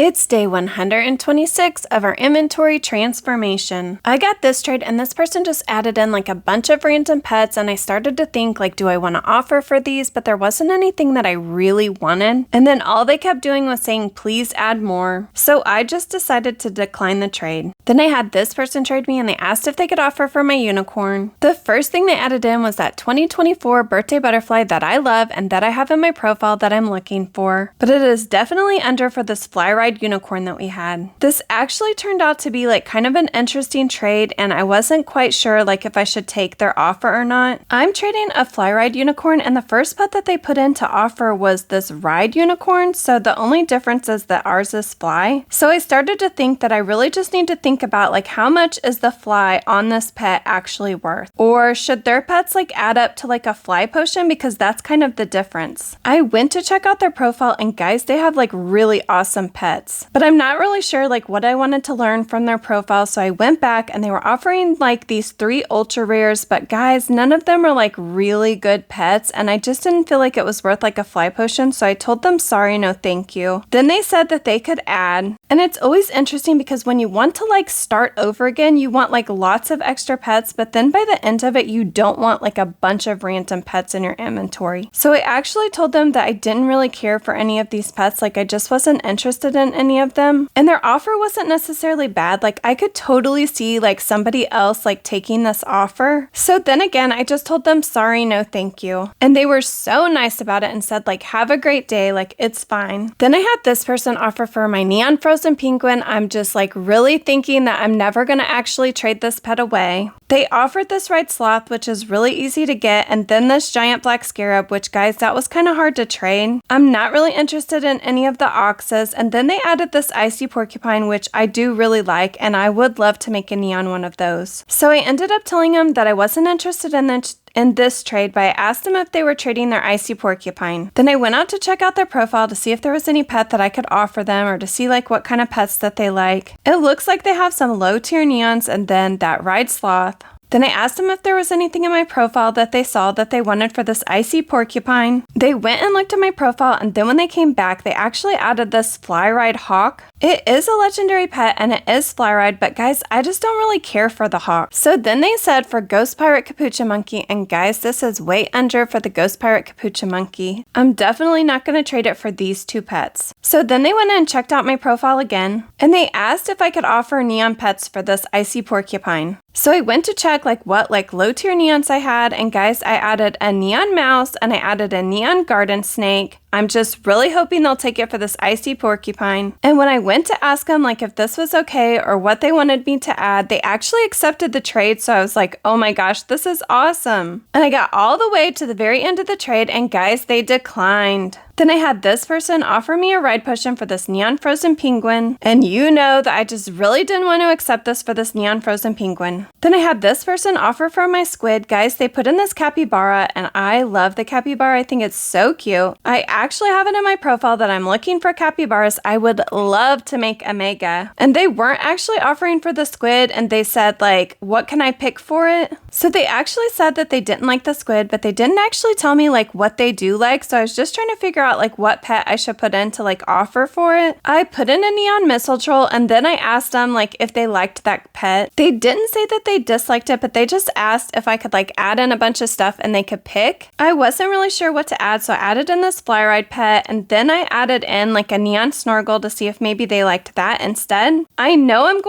It's day 126 of our inventory transformation. I got this trade and this person just added in like a bunch of random pets, and I started to think like, do I want to offer for these? But there wasn't anything that I really wanted. And then all they kept doing was saying, please add more. So I just decided to decline the trade. Then I had this person trade me and they asked if they could offer for my unicorn. The first thing they added in was that 2024 birthday butterfly that I love and that I have in my profile that I'm looking for. But it is definitely under for this fly ride unicorn that we had. This actually turned out to be like kind of an interesting trade, and I wasn't quite sure like if I should take their offer or not. I'm trading a fly ride unicorn, and the first pet that they put in to offer was this ride unicorn, so the only difference is that ours is fly. So I started to think that I really just need to think about like how much is the fly on this pet actually worth, or should their pets like add up to like a fly potion, because that's kind of the difference. I went to check out their profile, and guys, they have like really awesome pets. But I'm not really sure like what I wanted to learn from their profile, so I went back and they were offering like these 3 ultra rares, but guys, none of them are like really good pets, and I just didn't feel like it was worth like a fly potion, so I told them sorry, no thank you. Then they said that they could add, and it's always interesting because when you want to like start over again, you want like lots of extra pets, but then by the end of it, you don't want like a bunch of random pets in your inventory. So I actually told them that I didn't really care for any of these pets, like I just wasn't interested in any of them, and their offer wasn't necessarily bad. Like I could totally see like somebody else like taking this offer. So then again, I just told them sorry, no thank you, and they were so nice about it and said like have a great day, like it's fine. Then I had this person offer for my neon frozen penguin. I'm just like really thinking that I'm never gonna actually trade this pet away. They offered this red sloth, which is really easy to get, and then this giant black scarab, which guys, that was kind of hard to trade. I'm not really interested in any of the oxes, and then they added this icy porcupine, which I do really like, and I would love to make a neon one of those. So I ended up telling them that I wasn't interested in this trade, but I asked them if they were trading their icy porcupine. Then I went out to check out their profile to see if there was any pet that I could offer them, or to see like what kind of pets that they like. It looks like they have some low tier neons and then that ride sloth. Then I asked them if there was anything in my profile that they saw that they wanted for this icy porcupine. They went and looked at my profile, and then when they came back, they actually added this fly ride hawk. It is a legendary pet and it is fly ride, but guys, I just don't really care for the hawk. So then they said for ghost pirate capuchin monkey, and guys, this is way under for the ghost pirate capuchin monkey. I'm definitely not going to trade it for these 2 pets. So then they went in and checked out my profile again, and they asked if I could offer neon pets for this icy porcupine. So I went to check like what like low tier neons I had, and guys, I added a neon mouse and I added a neon garden snake. I'm just really hoping they'll take it for this icy porcupine. And when I went to ask them like if this was okay or what they wanted me to add, they actually accepted the trade. So I was like, oh my gosh, this is awesome. And I got all the way to the very end of the trade, and guys, they declined. Then I had this person offer me a ride potion for this neon frozen penguin, and you know that I just really didn't want to accept this for this neon frozen penguin. Then I had this person offer for my squid. Guys, they put in this capybara, and I love the capybara. I think it's so cute. I actually have it in my profile that I'm looking for capybaras. I would love to make a mega. And they weren't actually offering for the squid, and they said like, what can I pick for it? So they actually said that they didn't like the squid, but they didn't actually tell me like what they do like. So I was just trying to figure out like what pet I should put in to like offer for it. I put in a neon missile troll, and then I asked them like if they liked that pet. They didn't say that they disliked it, but they just asked if I could like add in a bunch of stuff and they could pick. I wasn't really sure what to add, so I added in this fly ride pet, and then I added in like a neon snorkel to see if maybe they liked that instead. I know I'm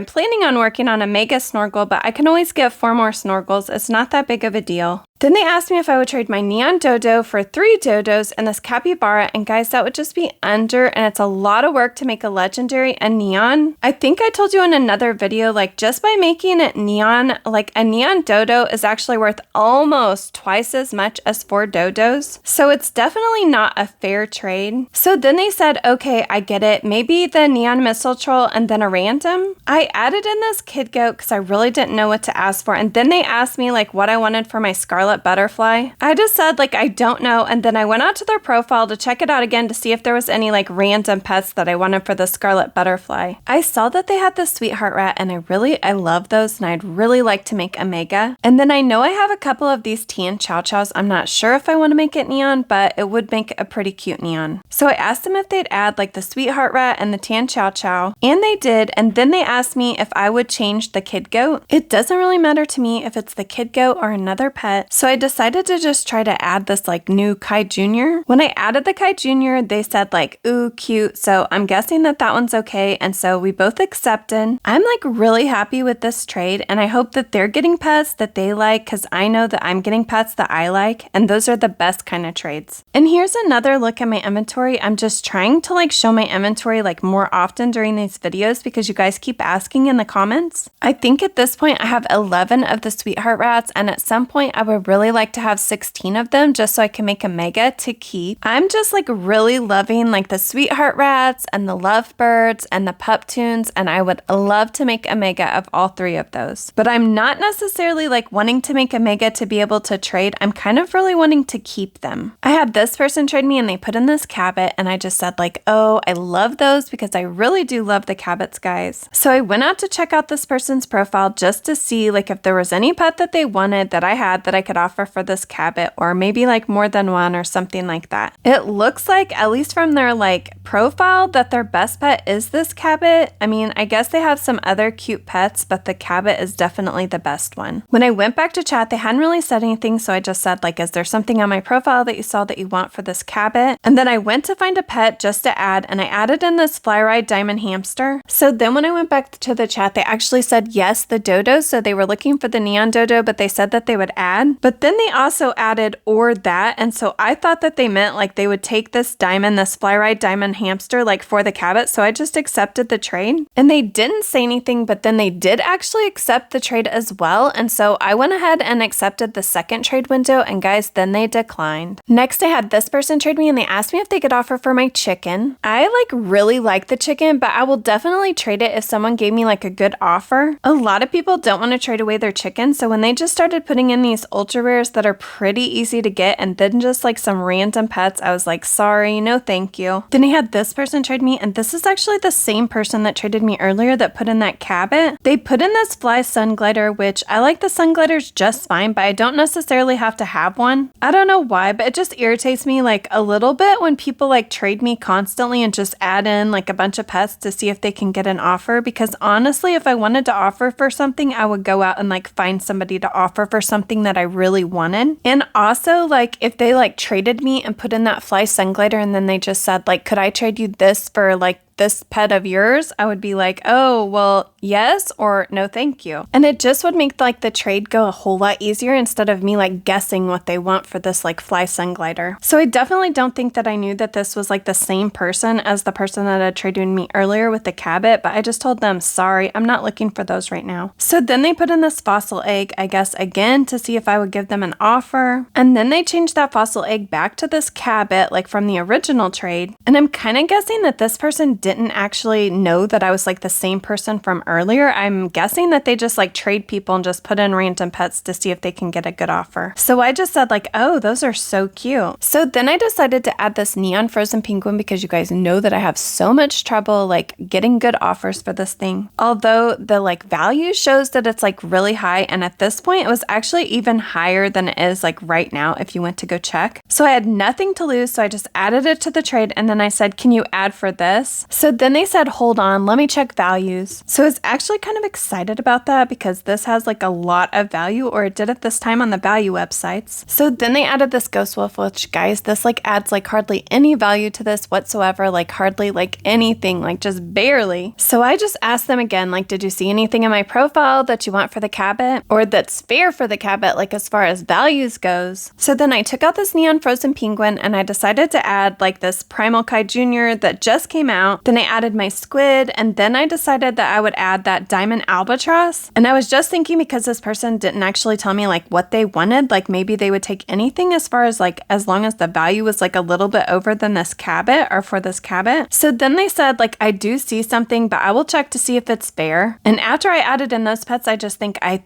planning on working on a mega snorkel, but I can always get 4 more snorkels. It's not that big of a deal. Then they asked me if I would trade my neon dodo for 3 dodos and this capybara, and guys, that would just be under, and it's a lot of work to make a legendary and neon. I think I told you in another video, like just by making it neon, like a neon dodo is actually worth almost twice as much as 4 dodos. So it's definitely not a fair trade. So then they said, okay, I get it. Maybe the neon missile troll and then a random. I added in this kid goat because I really didn't know what to ask for, and then they asked me like what I wanted for my scarlet scarlet butterfly? I just said like, I don't know. And then I went out to their profile to check it out again to see if there was any like random pets that I wanted for the scarlet butterfly. I saw that they had the sweetheart rat and I love those and I'd really like to make a mega. And then I know I have a couple of these tan chow chows. I'm not sure if I want to make it neon, but it would make a pretty cute neon. So I asked them if they'd add like the sweetheart rat and the tan chow chow, and they did. And then they asked me if I would change the kid goat. It doesn't really matter to me if it's the kid goat or another pet. So I decided to just try to add this like new Kai Jr. When I added the Kai Jr., they said like, ooh, cute. So I'm guessing that that one's okay. And so we both accepted. I'm like really happy with this trade. And I hope that they're getting pets that they like, because I know that I'm getting pets that I like. And those are the best kind of trades. And here's another look at my inventory. I'm just trying to like show my inventory like more often during these videos because you guys keep asking in the comments. I think at this point I have 11 of the sweetheart rats, and at some point I would really like to have 16 of them just so I can make a mega to keep. I'm just like really loving like the sweetheart rats and the lovebirds and the pup tunes, and I would love to make a mega of all three of those. But I'm not necessarily like wanting to make a mega to be able to trade. I'm kind of really wanting to keep them. I had this person trade me and they put in this cabot, and I just said like, oh, I love those because I really do love the cabots, guys. So I went out to check out this person's profile just to see like if there was any pet that they wanted that I had that I could offer for this cabot, or maybe like more than one or something like that. It looks like, at least from their like profile, that their best pet is this cabot. I mean, I guess they have some other cute pets, but the cabot is definitely the best one. When I went back to chat, they hadn't really said anything, so I just said like, is there something on my profile that you saw that you want for this cabot? And then I went to find a pet just to add, and I added in this fly ride diamond hamster. So then when I went back to the chat, they actually said yes, the dodo. So they were looking for the neon dodo, but they said that they would add. But then they also added or that, and so I thought that they meant like they would take this diamond, this fly ride diamond hamster, like for the cabot. So I just accepted the trade, and they didn't say anything, but then they did actually accept the trade as well. And so I went ahead and accepted the second trade window, and guys, then they declined. Next, I had this person trade me and they asked me if they could offer for my chicken. I like really like the chicken, but I will definitely trade it if someone gave me like a good offer. A lot of people don't want to trade away their chicken, so when they just started putting in these ultra rares that are pretty easy to get and then just like some random pets, I was like, sorry, no thank you. Then I had this person trade me, and this is actually the same person that traded me earlier that put in that cabot. They put in this fly sun glider, which I like the sun gliders just fine, but I don't necessarily have to have one. I don't know why, but it just irritates me like a little bit when people like trade me constantly and just add in like a bunch of pets to see if they can get an offer, because honestly, if I wanted to offer for something, I would go out and like find somebody to offer for something that I really wanted. And also, like if they like traded me and put in that fly sun glider and then they just said like, could I trade you this for like this pet of yours, I would be like, oh, well, yes or no, thank you. And it just would make like the trade go a whole lot easier instead of me like guessing what they want for this like fly sun glider. So I definitely don't think that I knew that this was like the same person as the person that had traded me earlier with the cabot, but I just told them, sorry, I'm not looking for those right now. So then they put in this fossil egg, I guess again, to see if I would give them an offer. And then they changed that fossil egg back to this cabot, like from the original trade. And I'm kind of guessing that this person didn't actually know that I was like the same person from earlier. I'm guessing that they just like trade people and just put in random pets to see if they can get a good offer. So I just said like, oh, those are so cute. So then I decided to add this neon frozen penguin because you guys know that I have so much trouble like getting good offers for this thing. Although the like value shows that it's like really high, and at this point it was actually even higher than it is like right now if you went to go check. So I had nothing to lose, so I just added it to the trade, and then I said, can you add for this? So then they said, hold on, let me check values. So I was actually kind of excited about that because this has like a lot of value, or it did at this time on the value websites. So then they added this ghost wolf, which guys, this like adds like hardly any value to this whatsoever, like hardly like anything, like just barely. So I just asked them again, like, did you see anything in my profile that you want for the cabot, or that's fair for the cabot, like as far as values goes? So then I took out this neon frozen penguin and I decided to add like this primal Kai Jr. that just came out. Then I added my squid, and then I decided that I would add that diamond albatross. And I was just thinking, because this person didn't actually tell me like what they wanted, like maybe they would take anything as far as like as long as the value was like a little bit over than this cabot or for this cabot. So then they said like, I do see something, but I will check to see if it's fair. And after I added in those pets, I just think I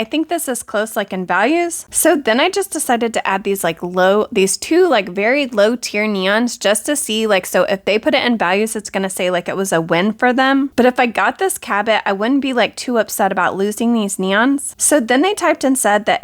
think this is close like in values. So then I just decided to add these two like very low tier neons just to see like, so if they put it in values, it's going to say like it was a win for them. But if I got this cabot, I wouldn't be like too upset about losing these neons. So then they typed and said that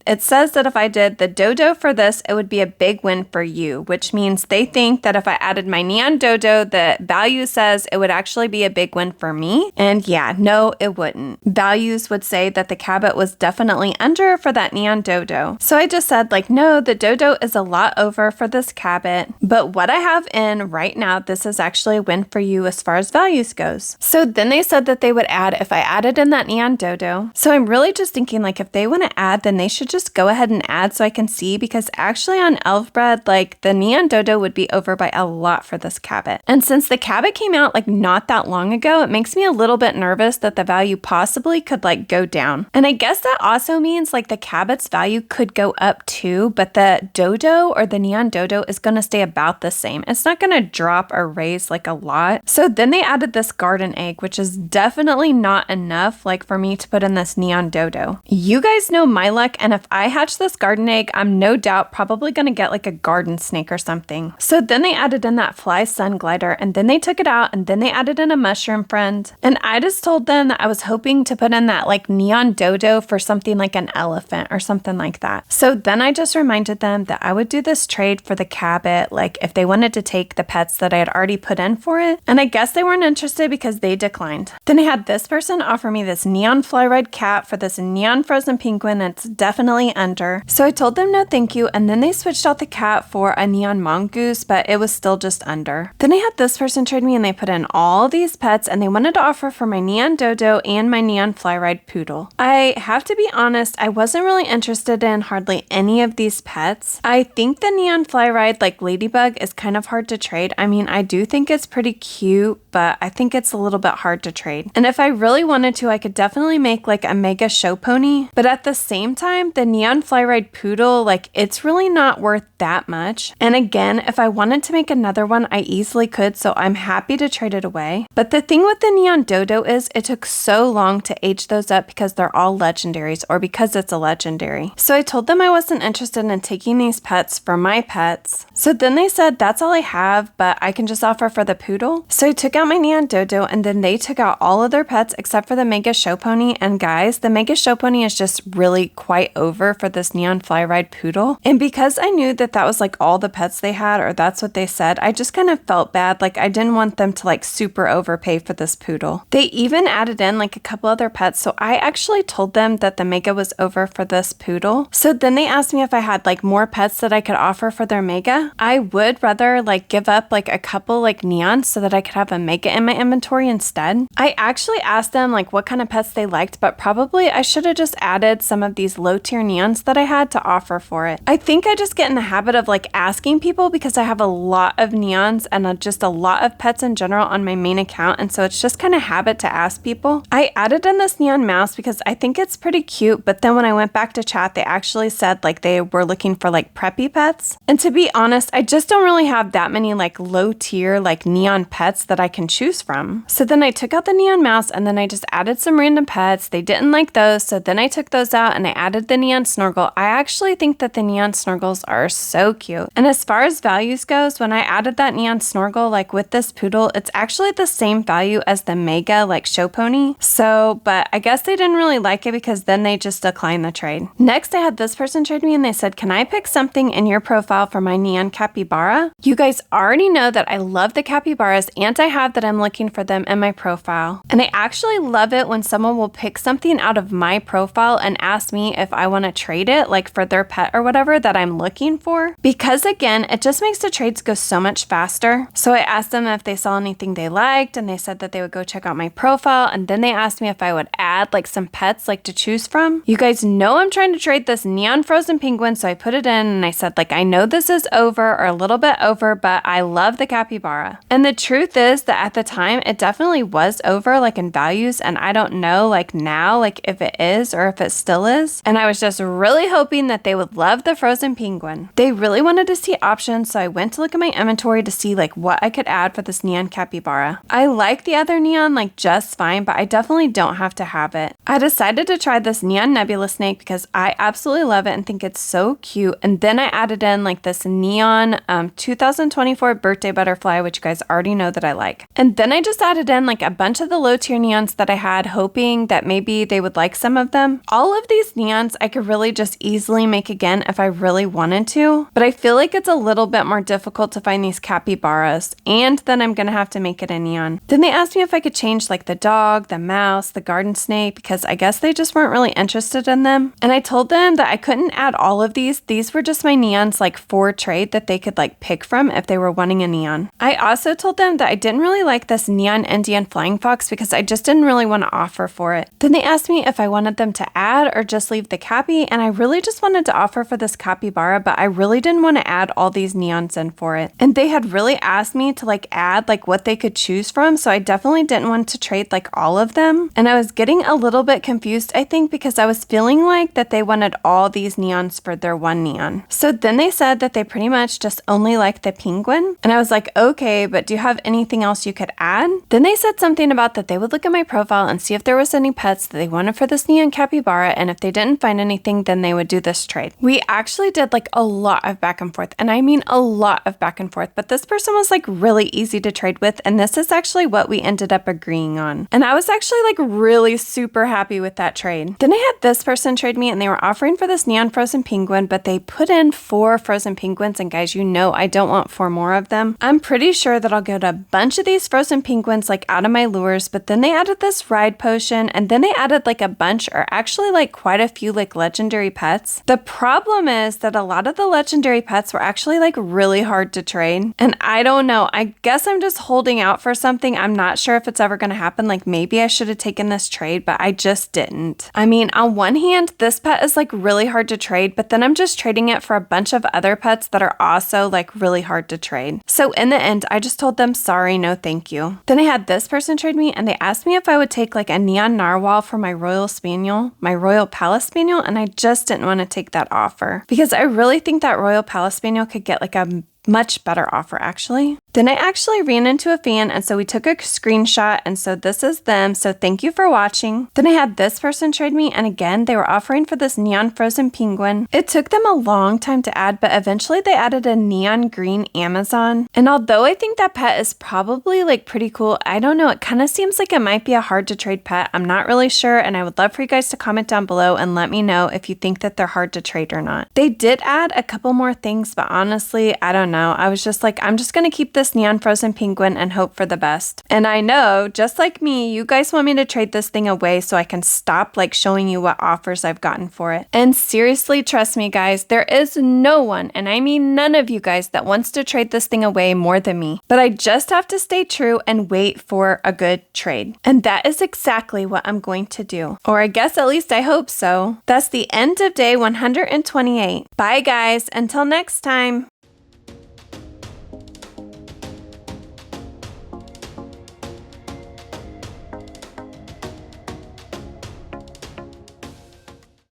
it says that if I did the dodo for this, it would be a big win for you, which means they think that if I added my neon dodo, the value says it would actually be a big win for me. And yeah, no, it wouldn't. Values would say that the cabot was definitely under for that neon dodo. So I just said like, no, the dodo is a lot over for this cabot, but what I have in right now, this is actually a win for you as far as values goes. So then they said that they would add if I added in that neon dodo. So I'm really just thinking like, if they want to add, then they should just go ahead and add so I can see, because actually on elf bread, like the neon dodo would be over by a lot for this cabot. And since the cabot came out like not that long ago, it makes me a little bit nervous that the value possibly could like go down. And I guess that also means like the cabot's value could go up too, but the dodo or the neon dodo is going to stay about the same. It's not going to drop or raise like a lot. So then they added this garden egg, which is definitely not enough like for me to put in this neon dodo. You guys know my luck, and if I hatch this garden egg, I'm no doubt probably going to get like a garden snake or something. So then they added in that fly sun glider, and then they took it out, and then they added in a mushroom friend. And I just told them that I was hoping to put in that like neon dodo for something like an elephant or something like that. So then I just reminded them that I would do this trade for the cabot, like if they wanted to take the pets that I had already put in for it. And I guess they weren't interested because they declined. Then I had this person offer me this neon fly red cat for this neon frozen penguin. It's definitely under. So I told them no thank you, and then they switched out the cat for a neon mongoose, but it was still just under. Then I had this person trade me, and they put in all these pets, and they wanted to offer for my neon dodo and my neon fly ride poodle. I have to be honest, I wasn't really interested in hardly any of these pets. I think the neon fly ride like ladybug is kind of hard to trade. I mean, I do think it's pretty cute, but I think it's a little bit hard to trade. And if I really wanted to, I could definitely make like a mega show pony, but at the same time, the neon fly ride poodle, like it's really not worth that much. And again, if I wanted to make another one, I easily could, so I'm happy to trade it away. But the thing with the neon dodo is it took so long to age those up because they're all legendaries, or because it's a legendary. So I told them I wasn't interested in taking these pets for my pets. So then they said that's all I have, but I can just offer for the poodle. So I took out my neon dodo, and then they took out all of their pets except for the mega show pony. And guys, the mega show pony is just really quite over for this neon fly ride poodle. And because I knew that that was like all the pets they had, or that's what they said, I just kind of felt bad. Like I didn't want them to like super overpay for this poodle. They even added in like a couple other pets, so I actually told them that the mega was over for this poodle. So then they asked me if I had like more pets that I could offer for their mega. I would rather like give up like a couple like neons so that I could have a mega in my inventory instead. I actually asked them like what kind of pets they liked, but probably I should have just added some of these low tier neons that I had to offer for it. I think I just get in the habit of like asking people because I have a lot of neons and just a lot of pets in general on my main account, and so it's just kind of habit to ask people. I added in this neon mouse because I think it's pretty cute, but then when I went back to chat, they actually said like they were looking for like preppy pets. And to be honest, I just don't really have that many like low tier like neon pets that I can choose from. So then I took out the neon mouse, and then I just added some random pets. They didn't like those, so then I took those out and I added the neon snorkel. I actually think that the neon snorkels are so cute. And as far as values goes, when I added that neon snorkel like with this poodle, it's actually the same value as the mega like show pony. So, but I guess they didn't really like it because then they just declined the trade. Next, I had this person trade me, and they said, can I pick something in your profile for my neon capybara? You guys already know that I love the capybaras, and I have that I'm looking for them in my profile. And I actually love it when someone will pick something out of my profile and ask me if I want to trade it like for their pet or whatever that I'm looking for, because again, it just makes the trades go so much faster. So I asked them if they saw anything they liked, and they said that they would go check out my profile, and then they asked me if I would add like some pets like to choose from. You guys know I'm trying to trade this neon frozen penguin, so I put it in and I said like, I know this is over over or a little bit over, but I love the capybara. And the truth is that at the time, it definitely was over, like in values, and I don't know like now, like if it is or if it still is. And I was just really hoping that they would love the frozen penguin. They really wanted to see options, so I went to look at my inventory to see like what I could add for this neon capybara. I like the other neon like just fine, but I definitely don't have to have it. I decided to try this neon nebula snake because I absolutely love it and think it's so cute. And then I added in like this neon 2024 birthday butterfly, which you guys already know that I like. And then I just added in like a bunch of the low tier neons that I had, hoping that maybe they would like some of them. All of these neons I could really just easily make again if I really wanted to, but I feel like it's a little bit more difficult to find these capybaras, and then I'm gonna have to make it a neon. Then they asked me if I could change like the dog, the mouse, the garden snake, because I guess they just weren't really interested in them. And I told them that I couldn't add all of these. These were just my neons like for trade that they could like pick from if they were wanting a neon. I also told them that I didn't really like this neon Indian flying fox because I just didn't really want to offer for it. Then they asked me if I wanted them to add or just leave the cappy, and I really just wanted to offer for this capybara, but I really didn't want to add all these neons in for it. And they had really asked me to like add like what they could choose from, so I definitely didn't want to trade like all of them. And I was getting a little bit confused, I think, because I was feeling like that they wanted all these neons for their one neon. So then they said that they pretty much just only like the penguin. And I was like, okay, but do you have anything else you could add? Then they said something about that they would look at my profile and see if there was any pets that they wanted for this neon capybara, and if they didn't find anything, then they would do this trade. We actually did like a lot of back and forth, and I mean a lot of back and forth, but this person was like really easy to trade with, and this is actually what we ended up agreeing on. And I was actually like really super happy with that trade. Then I had this person trade me, and they were offering for this neon frozen penguin, but they put in 4 frozen penguins, and guys, you know I don't want 4 more of them. I'm pretty sure that I'll get a bunch of these frozen penguins like out of my lures, but then they added this ride potion, and then they added like a bunch, or actually like quite a few like legendary pets. The problem is that a lot of the legendary pets were actually like really hard to trade, and I don't know, I guess I'm just holding out for something. I'm not sure if it's ever going to happen. Like maybe I should have taken this trade, but I just didn't. I mean, on one hand, this pet is like really hard to trade, but then I'm just trading it for a bunch of other pets that are also like really hard to trade. So in the end, I just told them sorry, no thank you. Then I had this person trade me, and they asked me if I would take like a neon narwhal for my royal spaniel, my royal palace spaniel, and I just didn't want to take that offer because I really think that royal palace spaniel could get like a much better offer actually. Then I actually ran into a fan, and so we took a screenshot, and so this is them, so thank you for watching. Then I had this person trade me, and again they were offering for this neon frozen penguin. It took them a long time to add, but eventually they added a neon green Amazon, and although I think that pet is probably like pretty cool, I don't know, it kind of seems like it might be a hard to trade pet. I'm not really sure, and I would love for you guys to comment down below and let me know if you think that they're hard to trade or not. They did add a couple more things, but honestly I don't know. I was just like, I'm just gonna keep this neon frozen penguin and hope for the best. And I know, just like me, you guys want me to trade this thing away so I can stop like showing you what offers I've gotten for it. And seriously, trust me guys, there is no one, and I mean none of you guys, that wants to trade this thing away more than me. But I just have to stay true and wait for a good trade. And that is exactly what I'm going to do. Or I guess at least I hope so. That's the end of day 128. Bye guys, until next time.